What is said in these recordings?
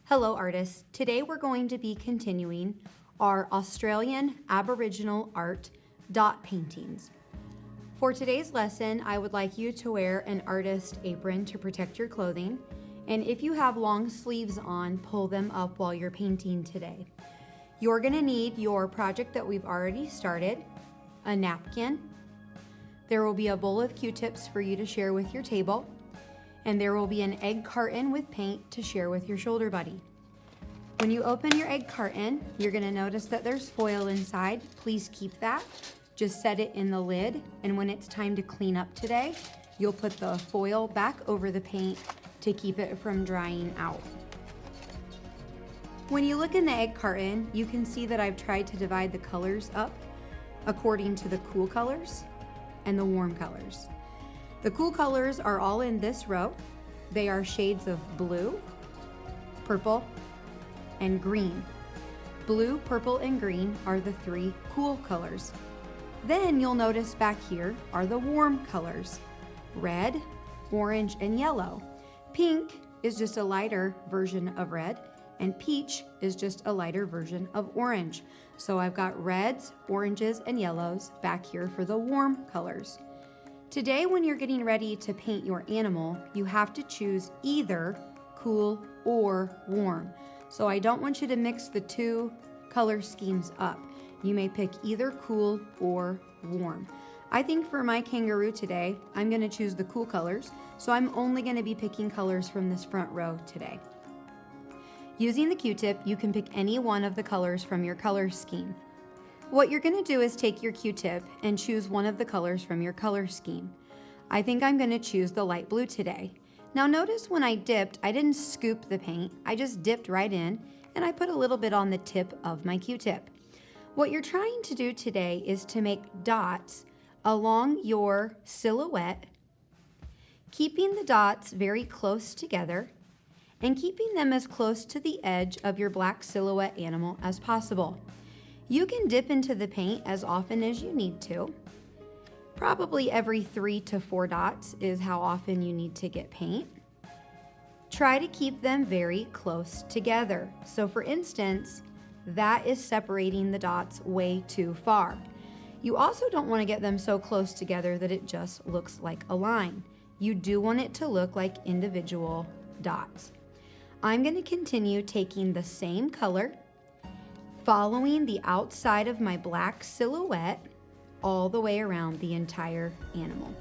Hello artists, today we're going to be continuing our Australian Aboriginal Art dot paintings. For today's lesson, I would like you to wear an artist apron to protect your clothing, and if you have long sleeves on, pull them up while you're painting today. You're going to need your project that we've already started, a napkin, there will be a bowl of Q-tips for you to share with your table, and there will be an egg carton with paint to share with your shoulder buddy. When you open your egg carton, you're going to notice that there's foil inside. Please keep that. Just set it in the lid, and when it's time to clean up today, you'll put the foil back over the paint to keep it from drying out. When you look in the egg carton, you can see that I've tried to divide the colors up according to the cool colors and the warm colors. The cool colors are all in this row. They are shades of blue, purple, and green. Blue, purple, and green are the three cool colors. Then you'll notice back here are the warm colors, red, orange, and yellow. Pink is just a lighter version of red, and peach is just a lighter version of orange. So I've got reds, oranges, and yellows back here for the warm colors. Today, when you're getting ready to paint your animal, you have to choose either cool or warm. So I don't want you to mix the two color schemes up. You may pick either cool or warm. I think for my kangaroo today, I'm going to choose the cool colors, so I'm only going to be picking colors from this front row today. Using the Q-tip, you can pick any one of the colors from your color scheme. What you're going to do is take your Q-tip and choose one of the colors from your color scheme. I think I'm going to choose the light blue today. Now notice when I dipped, I didn't scoop the paint, I just dipped right in and I put a little bit on the tip of my Q-tip. What you're trying to do today is to make dots along your silhouette, keeping the dots very close together and keeping them as close to the edge of your black silhouette animal as possible. You can dip into the paint as often as you need to. Probably every 3 to 4 dots is how often you need to get paint. Try to keep them very close together. So for instance, that is separating the dots way too far. You also don't want to get them so close together that it just looks like a line. You do want it to look like individual dots. I'm going to continue taking the same color, following the outside of my black silhouette all the way around the entire animal.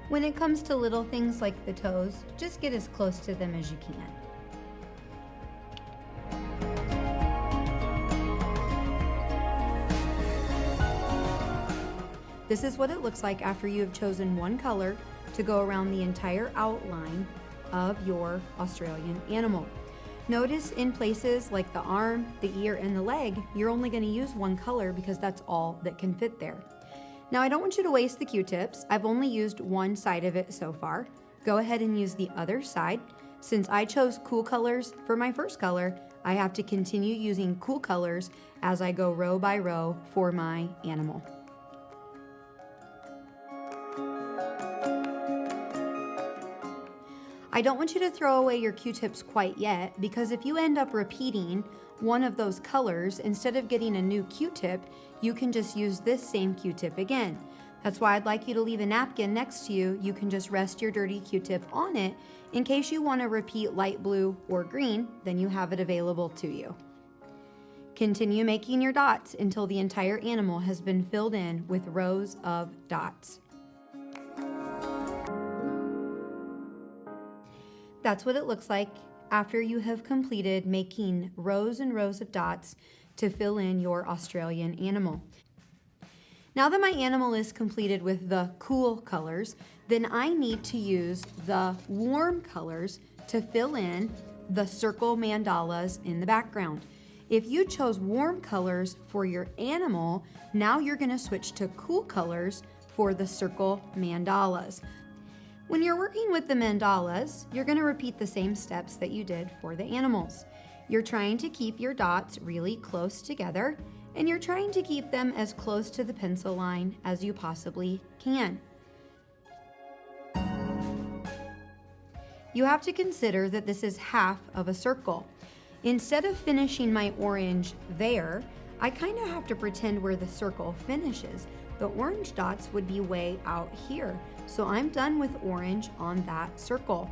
When it comes to little things like the toes, just get as close to them as you can. This is what it looks like after you have chosen one color to go around the entire outline of your Australian animal. Notice in places like the arm, the ear, and the leg, you're only going to use one color because that's all that can fit there. Now I don't want you to waste the Q-tips. I've only used one side of it so far. Go ahead and use the other side. Since I chose cool colors for my first color, I have to continue using cool colors as I go row by row for my animal. I don't want you to throw away your Q-tips quite yet, because if you end up repeating one of those colors, instead of getting a new Q-tip, you can just use this same Q-tip again. That's why I'd like you to leave a napkin next to you. You can just rest your dirty Q-tip on it in case you want to repeat light blue or green, then you have it available to you. Continue making your dots until the entire animal has been filled in with rows of dots. That's what it looks like after you have completed making rows and rows of dots to fill in your Australian animal. Now that my animal is completed with the cool colors, then I need to use the warm colors to fill in the circle mandalas in the background. If you chose warm colors for your animal, now you're going to switch to cool colors for the circle mandalas. When you're working with the mandalas, you're going to repeat the same steps that you did for the animals. You're trying to keep your dots really close together, and you're trying to keep them as close to the pencil line as you possibly can. You have to consider that this is half of a circle. Instead of finishing my orange there, I kind of have to pretend where the circle finishes. The orange dots would be way out here. So I'm done with orange on that circle.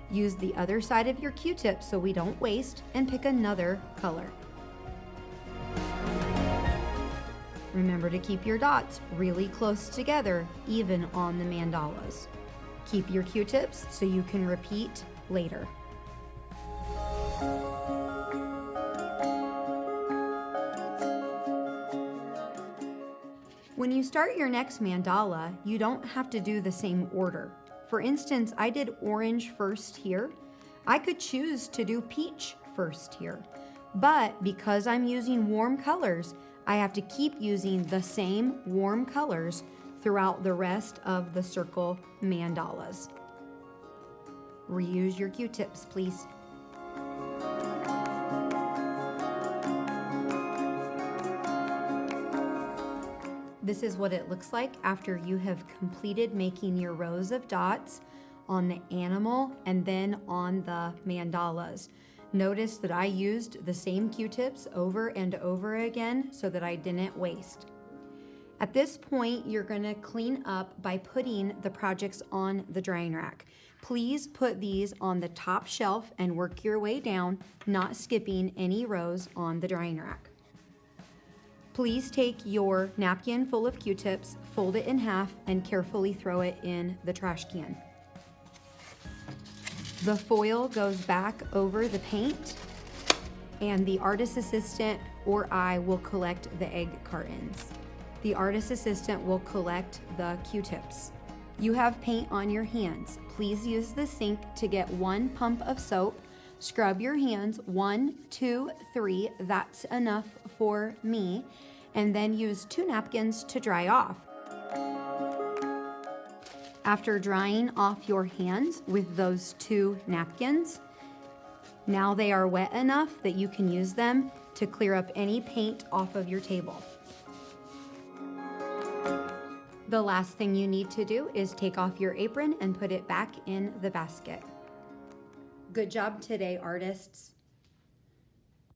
Use the other side of your Q-tip so we don't waste, and pick another color. Remember to keep your dots really close together, even on the mandalas. Keep your Q-tips so you can repeat later. When you start your next mandala, you don't have to do the same order. For instance, I did orange first here. I could choose to do peach first here. But because I'm using warm colors, I have to keep using the same warm colors throughout the rest of the circle mandalas. Reuse your Q-tips, please. This is what it looks like after you have completed making your rows of dots on the animal and then on the mandalas. Notice that I used the same Q-tips over and over again so that I didn't waste. At this point, you're gonna clean up by putting the projects on the drying rack. Please put these on the top shelf and work your way down, not skipping any rows on the drying rack. Please take your napkin full of Q-tips, fold it in half, and carefully throw it in the trash can. The foil goes back over the paint, and the artist assistant or I will collect the egg cartons. The artist assistant will collect the Q-tips. You have paint on your hands. Please use the sink to get 1 pump of soap. Scrub your hands 1, 2, 3, that's enough for me, and then use 2 napkins to dry off. After drying off your hands with those 2 napkins, now they are wet enough that you can use them to clear up any paint off of your table. The last thing you need to do is take off your apron and put it back in the basket. Good job today, artists.